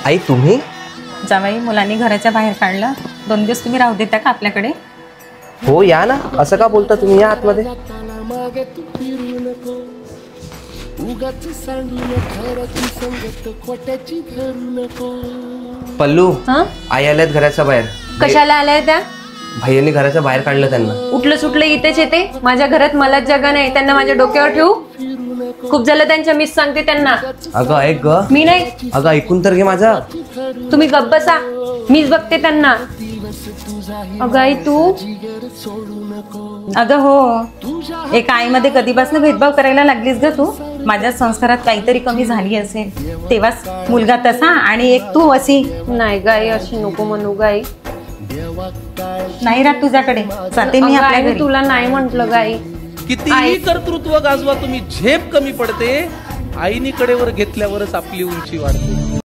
आई तुम्ही? जावाई, मुलांनी घराच्या बाहेर काढलं, 2 दिवस तुम्ही राहू देता का आपल्याकडे? हो या ना, असं का बोलता तुम्ही, या आतमध्ये. पल्लू, आई आल्यात घराच्या बाहेर. कशाला आलाय त्या? भैयानी घराच्या बाहेर काढलं त्यांना. उठलं सुटलं इथेच येते. माझ्या घरात मलाच जागा नाही, त्यांना माझ्या डोक्यावर ठेवू? खूप झालं त्यांच्या, मीच सांगते त्यांना. अगं ऐक ग. मी नाही. अगं ऐकून तर घे माझं. तुम्ही गप्प बसा, मीच बघते त्यांना. अगं आई तू. अगं हो, एक आईमध्ये कधीपासून भेदभाव करायला लागलीस ग तू. माझ्या संस्कारात काहीतरी कमी झाली असेल, तेव्हाच मुलगा तसा आणि एक तू अशी. नाही गाई, अशी नको म्हणू गाई. नाही राहत तुझ्याकडे, जाते मी आपल्या घरी. तुला नाही म्हंटल गाई. कितीही कर्तृत्व गाजवा तुम्ही, झेप कमी पडते. आईनी कडेवर घेतल्यावरच आपली उंची वाढते.